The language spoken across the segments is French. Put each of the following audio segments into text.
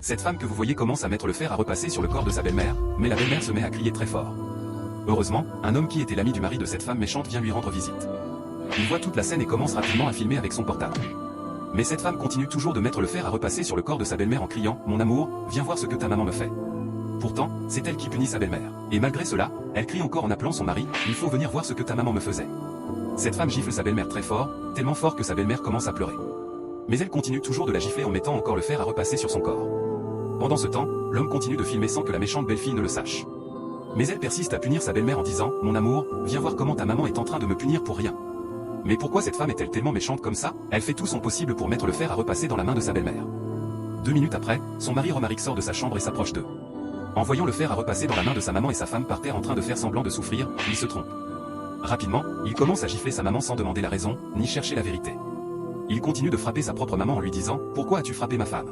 Cette femme que vous voyez commence à mettre le fer à repasser sur le corps de sa belle-mère, mais la belle-mère se met à crier très fort. Heureusement, un homme qui était l'ami du mari de cette femme méchante vient lui rendre visite. Il voit toute la scène et commence rapidement à filmer avec son portable. Mais cette femme continue toujours de mettre le fer à repasser sur le corps de sa belle-mère en criant « Mon amour, viens voir ce que ta maman me fait ». Pourtant, c'est elle qui punit sa belle-mère. Et malgré cela, elle crie encore en appelant son mari « Il faut venir voir ce que ta maman me faisait ». Cette femme gifle sa belle-mère très fort, tellement fort que sa belle-mère commence à pleurer. Mais elle continue toujours de la gifler en mettant encore le fer à repasser sur son corps. Pendant ce temps, l'homme continue de filmer sans que la méchante belle-fille ne le sache. Mais elle persiste à punir sa belle-mère en disant « Mon amour, viens voir comment ta maman est en train de me punir pour rien ». Mais pourquoi cette femme est-elle tellement méchante comme ça? Elle fait tout son possible pour mettre le fer à repasser dans la main de sa belle-mère. 2 minutes après, son mari Romaric sort de sa chambre et s'approche d'eux. En voyant le fer à repasser dans la main de sa maman et sa femme par terre en train de faire semblant de souffrir, il se trompe. Rapidement, il commence à gifler sa maman sans demander la raison, ni chercher la vérité. Il continue de frapper sa propre maman en lui disant « Pourquoi as-tu frappé ma femme ?»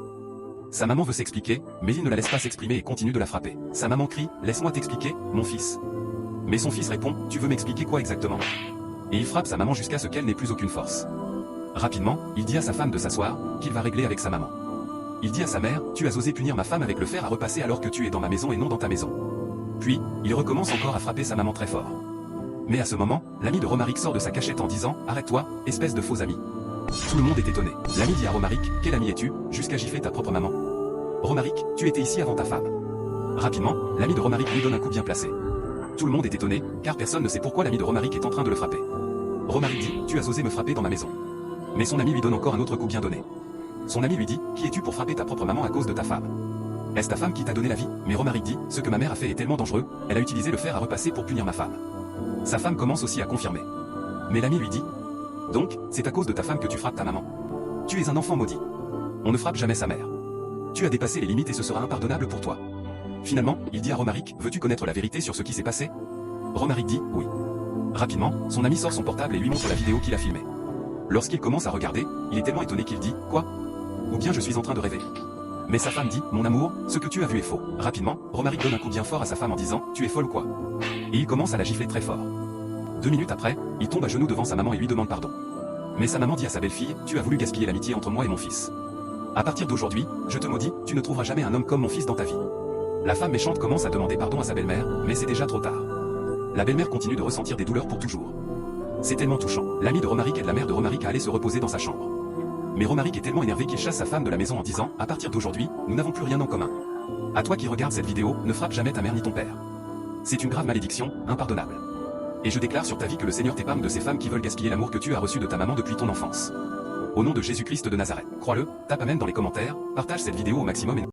Sa maman veut s'expliquer, mais il ne la laisse pas s'exprimer et continue de la frapper. Sa maman crie « Laisse-moi t'expliquer, mon fils ». Mais son fils répond « Tu veux m'expliquer quoi exactement ?» Et il frappe sa maman jusqu'à ce qu'elle n'ait plus aucune force. Rapidement, il dit à sa femme de s'asseoir, qu'il va régler avec sa maman. Il dit à sa mère « Tu as osé punir ma femme avec le fer à repasser alors que tu es dans ma maison et non dans ta maison. » Puis, il recommence encore à frapper sa maman très fort. Mais à ce moment, l'ami de Romaric sort de sa cachette en disant « Arrête-toi, espèce de faux ami ». Tout le monde est étonné. L'ami dit à Romaric « Quel ami es-tu, jusqu'à gifler ta propre maman ?» Romaric, tu étais ici avant ta femme. Rapidement, l'ami de Romaric lui donne un coup bien placé. Tout le monde est étonné, car personne ne sait pourquoi l'ami de Romaric est en train de le frapper. Romaric dit « Tu as osé me frapper dans ma maison. » Mais son ami lui donne encore un autre coup bien donné. Son ami lui dit « Qui es-tu pour frapper ta propre maman à cause de ta femme? Est-ce ta femme qui t'a donné la vie ?» Mais Romaric dit « Ce que ma mère a fait est tellement dangereux, elle a utilisé le fer à repasser pour punir ma femme. » Sa femme commence aussi à confirmer. Mais l'ami lui dit « Donc, c'est à cause de ta femme que tu frappes ta maman. Tu es un enfant maudit. On ne frappe jamais sa mère. Tu as dépassé les limites et ce sera impardonnable pour toi. » Finalement, il dit à Romaric « Veux-tu connaître la vérité sur ce qui s'est passé ?» Romaric dit « Oui. » Rapidement, son ami sort son portable et lui montre la vidéo qu'il a filmée. Lorsqu'il commence à regarder, il est tellement étonné qu'il dit « Quoi ? Ou bien je suis en train de rêver. » Mais sa femme dit « Mon amour, ce que tu as vu est faux. » Rapidement, Romaric donne un coup bien fort à sa femme en disant « Tu es folle quoi ?» Et il commence à la gifler très fort. 2 minutes après, il tombe à genoux devant sa maman et lui demande pardon. Mais sa maman dit à sa belle-fille « Tu as voulu gaspiller l'amitié entre moi et mon fils. À partir d'aujourd'hui, je te maudis, tu ne trouveras jamais un homme comme mon fils dans ta vie. » La femme méchante commence à demander pardon à sa belle-mère, mais c'est déjà trop tard. La belle-mère continue de ressentir des douleurs pour toujours. C'est tellement touchant. L'ami de Romaric aide la mère de Romaric à aller se reposer dans sa chambre. Mais Romaric est tellement énervé qu'il chasse sa femme de la maison en disant « À partir d'aujourd'hui, nous n'avons plus rien en commun. À toi qui regardes cette vidéo, ne frappe jamais ta mère ni ton père. C'est une grave malédiction, impardonnable. Et je déclare sur ta vie que le Seigneur t'épargne de ces femmes qui veulent gaspiller l'amour que tu as reçu de ta maman depuis ton enfance. Au nom de Jésus-Christ de Nazareth. Crois-le, tape Amen dans les commentaires, partage cette vidéo au maximum et